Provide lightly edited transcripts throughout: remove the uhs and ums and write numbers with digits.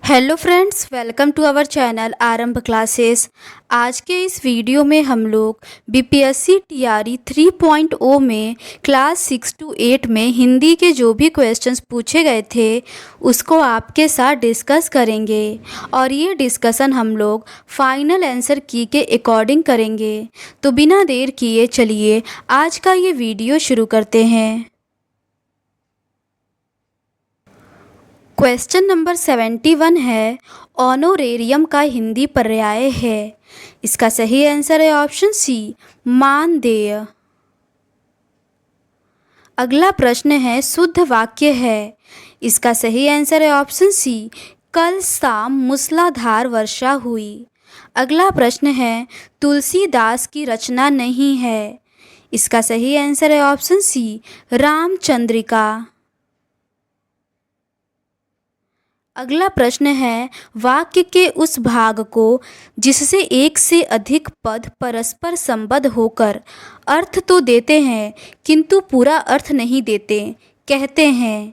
Hello friends, welcome to our channel Aarambh classes. आज के इस वीडियो में हम लोग बीपीएससी टीआरई 3.0 में क्लास 6 to 8 में हिंदी के जो भी क्वेश्चंस पूछे गए थे उसको आपके साथ डिस्कस करेंगे और ये डिस्कशन हम लोग फाइनल आंसर की के अकॉर्डिंग करेंगे। तो बिना देर किए चलिए आज का ये वीडियो शुरू करते हैं। क्वेश्चन नंबर 71 है, ऑनोरेरियम का हिंदी पर्याय है। इसका सही आंसर है ऑप्शन सी, मानदेय। अगला प्रश्न है, शुद्ध वाक्य है। इसका सही आंसर है ऑप्शन सी, कल शाम मूसलाधार वर्षा हुई। अगला प्रश्न है, तुलसीदास की रचना नहीं है। इसका सही आंसर है ऑप्शन सी, रामचंद्रिका। अगला प्रश्न है, वाक्य के उस भाग को जिससे एक से अधिक पद परस्पर संबद्ध होकर अर्थ तो देते हैं किंतु पूरा अर्थ नहीं देते कहते हैं।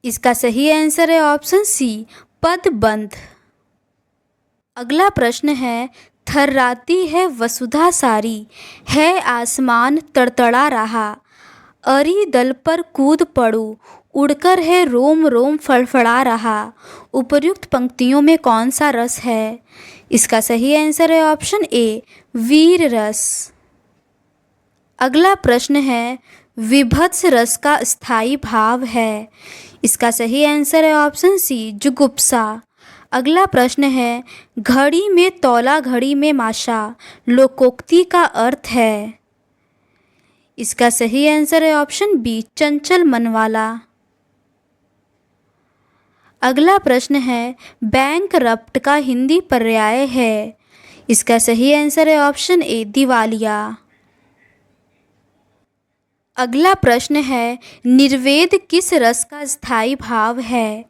इसका सही आंसर है ऑप्शन सी, पदबंध। अगला प्रश्न है, थर्राती है वसुधा सारी, है आसमान तड़तड़ा रहा, अरी दल पर कूद पड़ू, उड़कर है रोम रोम फड़फड़ा रहा। उपर्युक्त पंक्तियों में कौन सा रस है? इसका सही आंसर है ऑप्शन ए, वीर रस। अगला प्रश्न है, विभत्स रस का स्थायी भाव है। इसका सही आंसर है ऑप्शन सी, जुगुप्सा। अगला प्रश्न है, घड़ी में तौला घड़ी में माशा, लोकोक्ति का अर्थ है। इसका सही आंसर है ऑप्शन बी, चंचल मन वाला। अगला प्रश्न है, बैंकरप्ट का हिंदी पर्याय है। इसका सही आंसर है ऑप्शन ए, दिवालिया। अगला प्रश्न है, निर्वेद किस रस का स्थायी भाव है।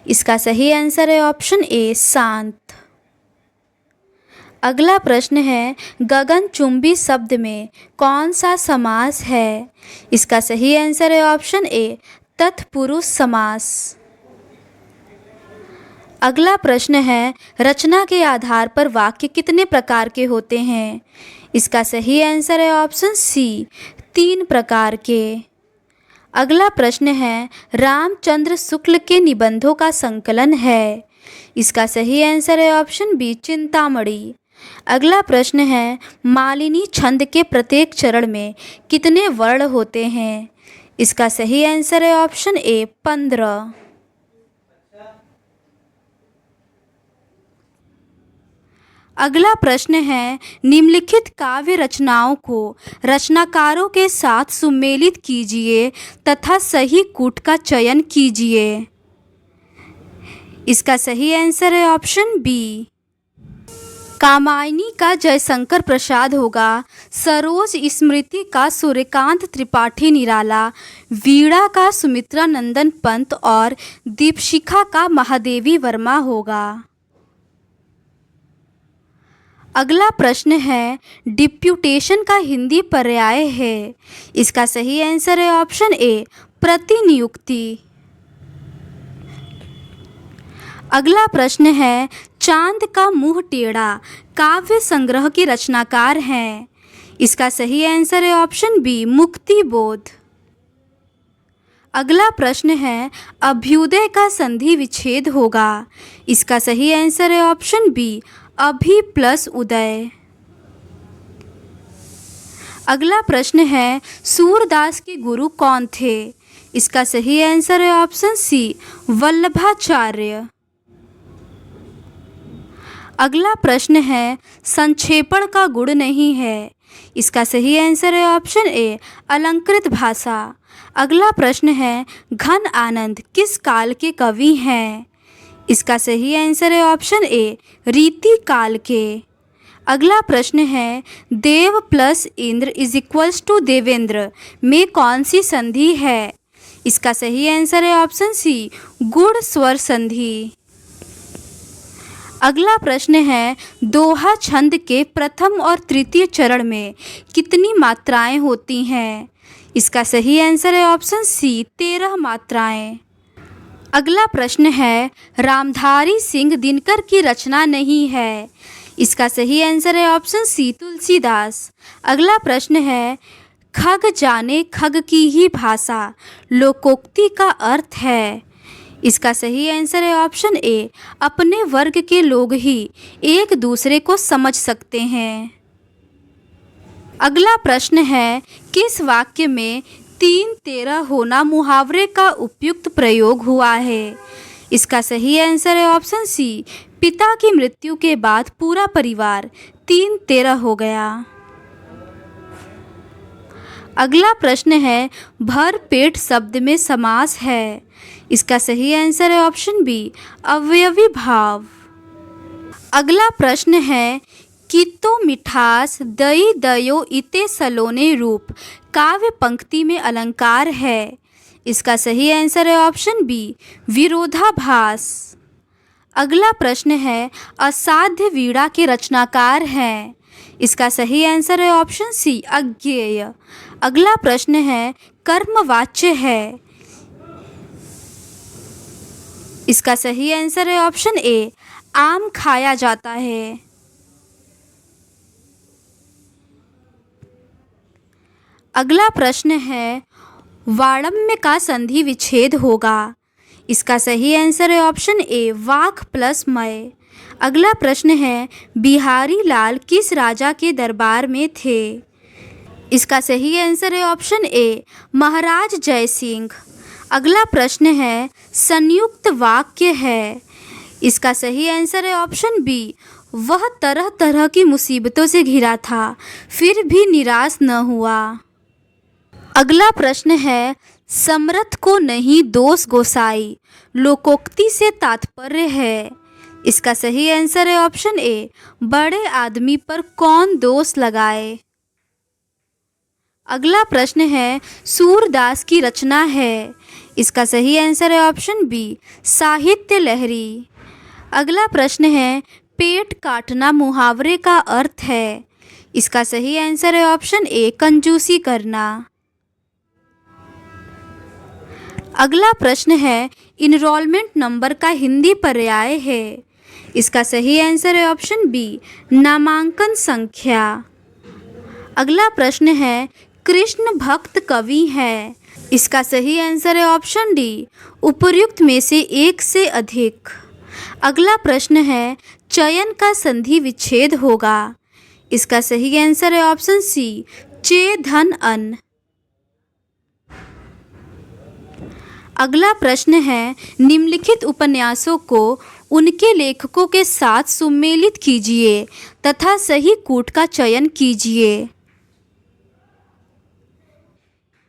इसका सही आंसर है ऑप्शन ए, शांत। अगला प्रश्न है, गगनचुंबी शब्द में कौन सा समास है। इसका सही आंसर है ऑप्शन ए, तत्पुरुष समास। अगला प्रश्न है, रचना के आधार पर वाक्य कितने प्रकार के होते हैं। इसका सही आंसर है ऑप्शन सी, 3 प्रकार के। अगला प्रश्न है, रामचंद्र शुक्ल के निबंधों का संकलन है। इसका सही आंसर है ऑप्शन बी, चिंतामणि। अगला प्रश्न है, मालिनी छंद के प्रत्येक चरण में कितने वर्ण होते हैं। इसका सही आंसर है ऑप्शन ए, 15। अगला प्रश्न है, निम्नलिखित काव्य रचनाओं को रचनाकारों के साथ सुमेलित कीजिए तथा सही कूट का चयन कीजिए। इसका सही आंसर है ऑप्शन बी, कामायनी का जयशंकर प्रसाद होगा, सरोज स्मृति का सूर्यकांत त्रिपाठी निराला, वीणा का सुमित्रा नंदन पंत और दीपशिखा का महादेवी वर्मा होगा। अगला प्रश्न है, डिप्यूटेशन का हिंदी पर्याय है। इसका सही आंसर है ऑप्शन ए, प्रतिनियुक्ति। अगला प्रश्न है, चांद का मुंह टेढ़ा काव्य संग्रह के रचनाकार हैं। इसका सही आंसर है ऑप्शन बी, मुक्तिबोध। अगला प्रश्न है, अभ्युदय का संधि विच्छेद होगा। इसका सही आंसर है ऑप्शन बी, अभि प्लस उदय। अगला प्रश्न है, सूरदास के गुरु कौन थे। इसका सही आंसर है ऑप्शन सी, वल्लभाचार्य। अगला प्रश्न है, संक्षेपण का गुण नहीं है। इसका सही आंसर है ऑप्शन ए, अलंकृत भाषा। अगला प्रश्न है, घन आनंद किस काल के कवि हैं। इसका सही आंसर है ऑप्शन ए, रीति काल के। अगला प्रश्न है, Dev plus Indra is equals to Devendra में कौन सी संधि है। इसका सही आंसर है ऑप्शन सी, गुण स्वर संधि। अगला प्रश्न है, दोहा छंद के प्रथम और तृतीय चरण में कितनी मात्राएं होती हैं। इसका सही आंसर है ऑप्शन सी, 13 मात्राएं। अगला प्रश्न है, रामधारी सिंह दिनकर की रचना नहीं है। इसका सही आंसर है ऑप्शन सी, तुलसीदास। अगला प्रश्न है, खग जाने खग की ही भाषा लोकोक्ति का अर्थ है। इसका सही आंसर है ऑप्शन ए, अपने वर्ग के लोग ही एक दूसरे को समझ सकते हैं। अगला प्रश्न है, किस वाक्य में 3-13 होना मुहावरे का उपयुक्त प्रयोग हुआ है। इसका सही आंसर है ऑप्शन सी, पिता की मृत्यु के बाद पूरा परिवार 3-13 हो गया। अगला प्रश्न है, भर पेट शब्द में समास है। इसका सही आंसर है ऑप्शन बी, अवयवी भाव। अगला प्रश्न है, कितो मिठास दई दयो इते सलोने रूप काव्य पंक्ति में अलंकार है। इसका सही आंसर है ऑप्शन बी, विरोधाभास। अगला प्रश्न है, असाध्य वीणा के रचनाकार हैं। इसका सही आंसर है ऑप्शन सी, अज्ञेय। अगला प्रश्न है, कर्मवाच्य है। इसका सही आंसर है ऑप्शन ए, आम खाया जाता है। अगला प्रश्न है, वाड़म्य का संधि विच्छेद होगा। इसका सही आंसर है ऑप्शन ए, वाक प्लस मय। अगला प्रश्न है, बिहारी लाल किस राजा के दरबार में थे। इसका सही आंसर है ऑप्शन ए, महाराज जय सिंह। अगला प्रश्न है, संयुक्त वाक्य है। इसका सही आंसर है ऑप्शन बी, वह तरह तरह की मुसीबतों से घिरा था फिर भी निराश न हुआ। अगला प्रश्न है, समर्थ को नहीं दोष गोसाई लोकोक्ति से तात्पर्य है। इसका सही आंसर है ऑप्शन ए, बड़े आदमी पर कौन दोष लगाए। अगला प्रश्न है, सूरदास की रचना है। इसका सही आंसर है ऑप्शन बी, साहित्य लहरी। अगला प्रश्न है, पेट काटना मुहावरे का अर्थ है। इसका सही आंसर है ऑप्शन ए, कंजूसी करना। अगला प्रश्न है, इनरोलमेंट नंबर का हिंदी पर्याय है। इसका सही आंसर है ऑप्शन बी, नामांकन संख्या। अगला प्रश्न है, कृष्ण भक्त कवि है। इसका सही आंसर है ऑप्शन डी, उपर्युक्त में से एक से अधिक। अगला प्रश्न है, चयन का संधि विच्छेद होगा। इसका सही आंसर है ऑप्शन सी, चे धन अन। अगला प्रश्न है, निम्नलिखित उपन्यासों को उनके लेखकों के साथ सुमेलित कीजिए तथा सही कूट का चयन कीजिए।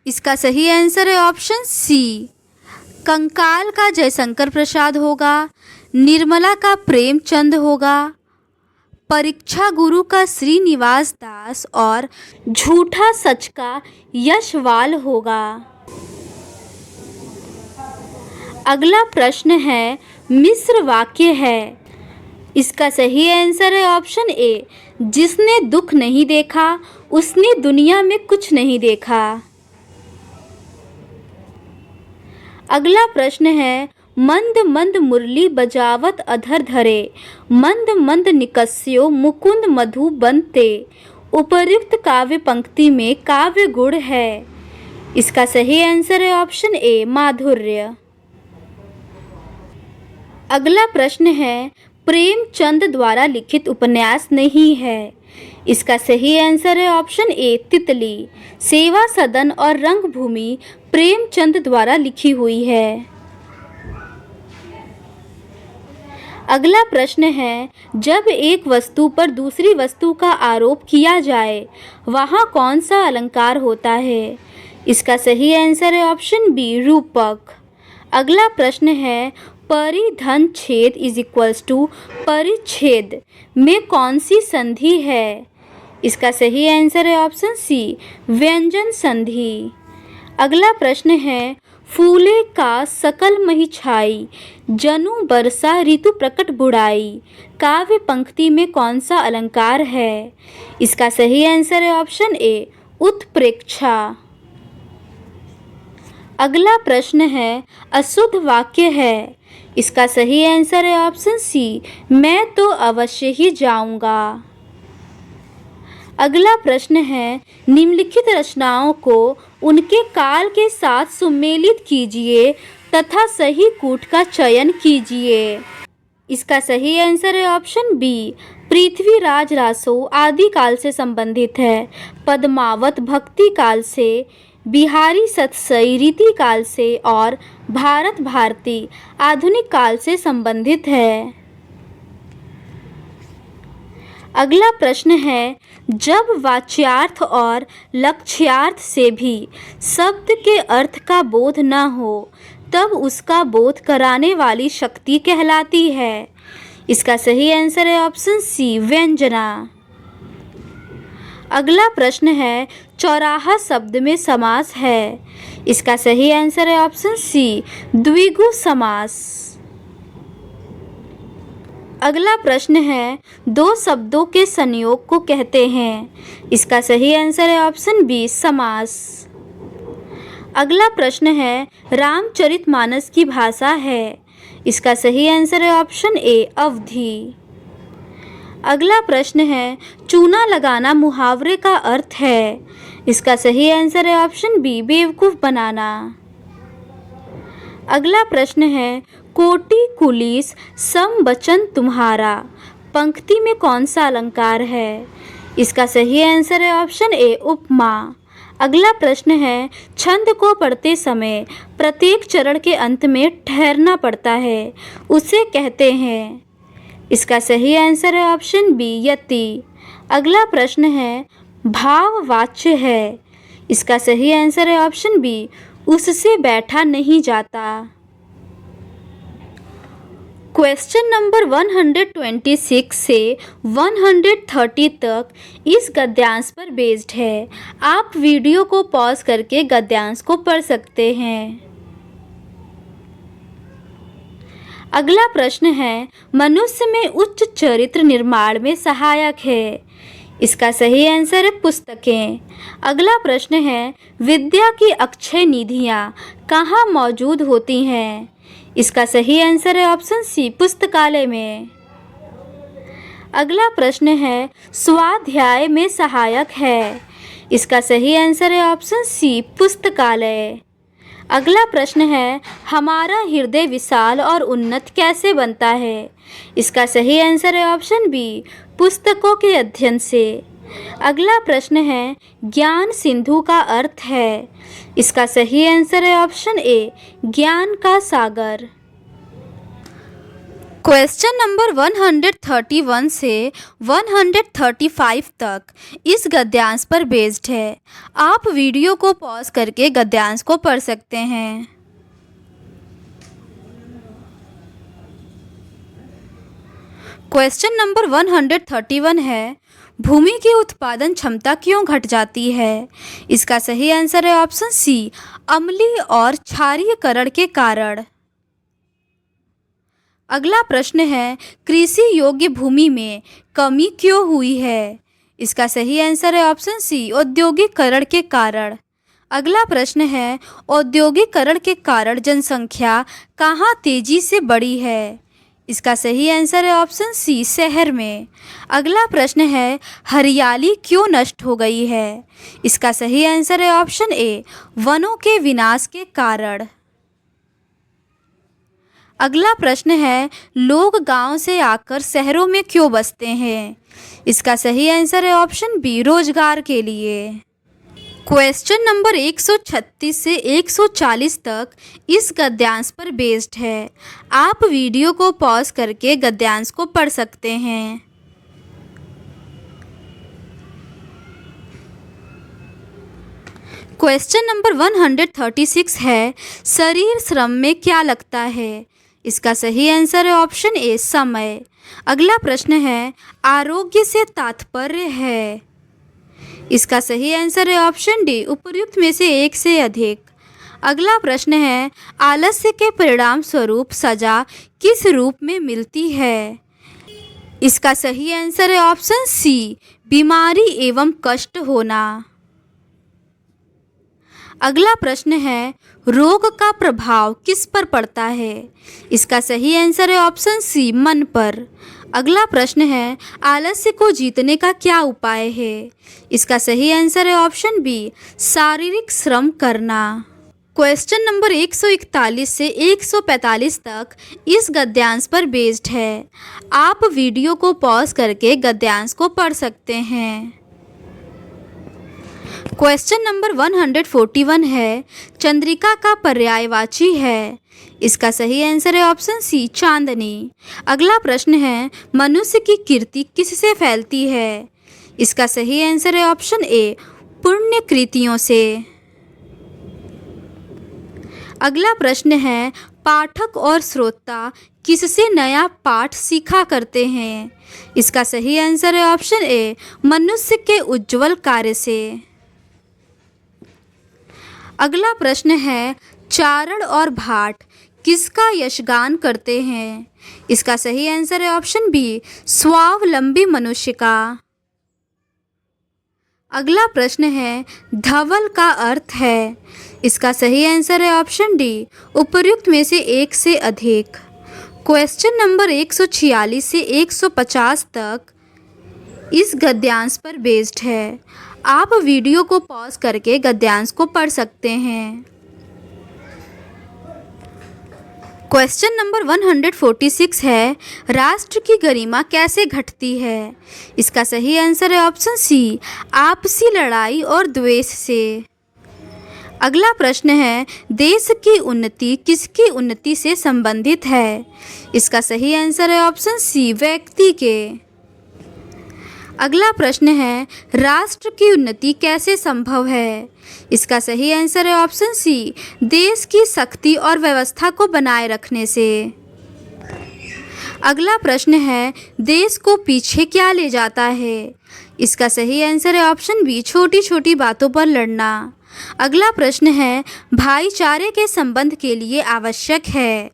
इसका सही आंसर है ऑप्शन सी, कंकाल का जयशंकर प्रसाद होगा, निर्मला का प्रेमचंद होगा, परीक्षा गुरु का श्रीनिवास दास और झूठा सच का यशवाल होगा। अगला प्रश्न है, मिश्र वाक्य है। इसका सही आंसर है ऑप्शन ए, जिसने दुख नहीं देखा उसने दुनिया में कुछ नहीं देखा। अगला प्रश्न है, मंद मंद मुरली बजावत अधर धरे मंद मंद निकस्यो मुकुंद मधु बनते। उपर्युक्त काव्य पंक्ति में काव्य गुण है। इसका सही आंसर है ऑप्शन ए, माधुर्य। अगला प्रश्न है, प्रेमचंद द्वारा लिखित उपन्यास नहीं है। इसका सही आंसर है ऑप्शन ए, तितली। सेवा सदन और रंगभूमि प्रेमचंद द्वारा लिखी हुई है। अगला प्रश्न है, जब एक वस्तु पर दूसरी वस्तु का आरोप किया जाए वहाँ कौन सा अलंकार होता है। इसका सही आंसर है ऑप्शन बी, रूपक। अगला प्रश्न है, परिधन छेद इज इक्वल्स टू परिच्छेद में कौन सी संधि है। इसका सही आंसर है ऑप्शन सी, व्यंजन संधि। अगला प्रश्न है, फूले का सकल मही छाई जनु बरसा ऋतु प्रकट बुढ़ाई काव्य पंक्ति में कौन सा अलंकार है। इसका सही आंसर है ऑप्शन ए, उत्प्रेक्षा। अगला प्रश्न है अशुद्ध वाक्य है। इसका सही आंसर है ऑप्शन सी, मैं तो अवश्य ही जाऊंगा। अगला प्रश्न है निम्नलिखित रचनाओं को उनके काल के साथ सुमेलित कीजिए तथा सही कूट का चयन कीजिए। इसका सही आंसर है ऑप्शन बी, पृथ्वीराज रासो आदि काल से संबंधित है, पद्मावत भक्ति काल से, बिहारी सतसई रीति काल से और भारत भारती आधुनिक काल से संबंधित है। अगला प्रश्न है जब वाच्यार्थ और लक्ष्यार्थ से भी शब्द के अर्थ का बोध न हो तब उसका बोध कराने वाली शक्ति कहलाती है। इसका सही आंसर है ऑप्शन सी, व्यंजना। अगला प्रश्न है चौराहा शब्द में समास है। इसका सही आंसर है ऑप्शन सी, द्विगु समास। अगला प्रश्न है दो शब्दों के संयोग को कहते हैं। इसका सही आंसर है ऑप्शन बी, समास। अगला प्रश्न है रामचरितमानस की भाषा है। इसका सही आंसर है ऑप्शन ए, अवधी। अगला प्रश्न है चूना लगाना मुहावरे का अर्थ है। इसका सही आंसर है ऑप्शन बी, बेवकूफ़ बनाना। अगला प्रश्न है कोटि कुलीस सम बचन तुम्हारा पंक्ति में कौन सा अलंकार है। इसका सही आंसर है ऑप्शन ए, उपमा। अगला प्रश्न है छंद को पढ़ते समय प्रत्येक चरण के अंत में ठहरना पड़ता है, उसे कहते हैं। इसका सही आंसर है ऑप्शन बी, यति। अगला प्रश्न है भाववाच्य है। इसका सही आंसर है ऑप्शन बी, उससे बैठा नहीं जाता। क्वेश्चन नंबर 126 से 130 तक इस गद्यांश पर बेस्ड है। आप वीडियो को पॉज करके गद्यांश को पढ़ सकते हैं। अगला प्रश्न है मनुष्य में उच्च चरित्र निर्माण में सहायक है। इसका सही आंसर है पुस्तकें। अगला प्रश्न है विद्या की अक्षय निधियाँ कहाँ मौजूद होती हैं। इसका सही आंसर है ऑप्शन सी, पुस्तकालय में। अगला प्रश्न है स्वाध्याय में सहायक है। इसका सही आंसर है ऑप्शन सी, पुस्तकालय। अगला प्रश्न है हमारा हृदय विशाल और उन्नत कैसे बनता है। इसका सही आंसर है ऑप्शन बी, पुस्तकों के अध्ययन से। अगला प्रश्न है ज्ञान सिंधु का अर्थ है। इसका सही आंसर है ऑप्शन ए, ज्ञान का सागर। क्वेश्चन नंबर 131 से 135 तक इस गद्यांश पर बेस्ड है। आप वीडियो को पॉज करके गद्यांश को पढ़ सकते हैं। क्वेश्चन नंबर 131 है भूमि की उत्पादन क्षमता क्यों घट जाती है। इसका सही आंसर है ऑप्शन सी, अम्लीय और क्षारीयकरण के कारण। अगला प्रश्न है कृषि योग्य भूमि में कमी क्यों हुई है। इसका सही आंसर है ऑप्शन सी, औद्योगिकरण के कारण। अगला प्रश्न है औद्योगिकरण के कारण जनसंख्या कहाँ तेजी से बढ़ी है। इसका सही आंसर है ऑप्शन सी, शहर में। अगला प्रश्न है हरियाली क्यों नष्ट हो गई है। इसका सही आंसर है ऑप्शन ए, वनों के विनाश के कारण। अगला प्रश्न है लोग गांव से आकर शहरों में क्यों बसते हैं। इसका सही आंसर है ऑप्शन बी, रोजगार के लिए। क्वेश्चन नंबर 136 से 140 तक इस गद्यांश पर बेस्ड है। आप वीडियो को पॉज करके गद्यांश को पढ़ सकते हैं। क्वेश्चन नंबर 136 है शरीर श्रम में क्या लगता है। इसका सही आंसर है ऑप्शन ए, समय। अगला प्रश्न है आरोग्य से तात्पर्य है। इसका सही आंसर है ऑप्शन डी, उपर्युक्त में से एक से अधिक। अगला प्रश्न है आलस्य के परिणाम स्वरूप सजा किस रूप में मिलती है। इसका सही आंसर है ऑप्शन सी, बीमारी एवं कष्ट होना। अगला प्रश्न है, रोग का प्रभाव किस पर पड़ता है? इसका सही आंसर है ऑप्शन सी, मन पर। अगला प्रश्न है, आलस्य को जीतने का क्या उपाय है? इसका सही आंसर है ऑप्शन बी, शारीरिक श्रम करना। क्वेश्चन नंबर 141 से 145 तक इस गद्यांश पर बेस्ड है। आप वीडियो को पॉज करके गद्यांश को पढ़ सकते हैं। क्वेश्चन नंबर 141 है, चंद्रिका का पर्यायवाची है। इसका सही आंसर है ऑप्शन सी, चांदनी। अगला प्रश्न है, मनुष्य की कीर्ति किससे फैलती है? इसका सही आंसर है ऑप्शन ए, पुण्य कृतियों से। अगला प्रश्न है, पाठक और श्रोता किससे नया पाठ सीखा करते हैं? इसका सही आंसर है ऑप्शन ए, मनुष्य के उज्जवल कार्य से। अगला प्रश्न है, चारण और भाट किसका यशगान करते हैं? इसका सही आंसर है ऑप्शन बी, स्वावलंबी मनुष्य का। अगला प्रश्न है, धवल का अर्थ है। इसका सही आंसर है ऑप्शन डी, उपर्युक्त में से एक से अधिक। क्वेश्चन नंबर 146 से 150 तक इस गद्यांश पर बेस्ड है। आप वीडियो को पॉज करके गद्यांश को पढ़ सकते हैं। क्वेश्चन नंबर 146 है, राष्ट्र की गरिमा कैसे घटती है? इसका सही आंसर है ऑप्शन सी, आपसी लड़ाई और द्वेष से। अगला प्रश्न है, देश की उन्नति किसकी उन्नति से संबंधित है? इसका सही आंसर है ऑप्शन सी, व्यक्ति के। अगला प्रश्न है, राष्ट्र की उन्नति कैसे संभव है? इसका सही आंसर है ऑप्शन सी, देश की शक्ति और व्यवस्था को बनाए रखने से। अगला प्रश्न है, देश को पीछे क्या ले जाता है? इसका सही आंसर है ऑप्शन बी, छोटी छोटी बातों पर लड़ना। अगला प्रश्न है, भाईचारे के संबंध के लिए आवश्यक है।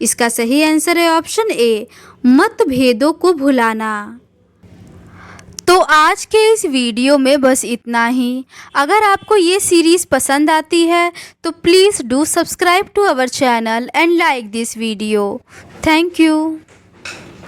इसका सही आंसर है ऑप्शन ए, मतभेदों को भुलाना। तो आज के इस वीडियो में बस इतना ही। अगर आपको ये सीरीज़ पसंद आती है तो please do subscribe to our channel and like this video. Thank you.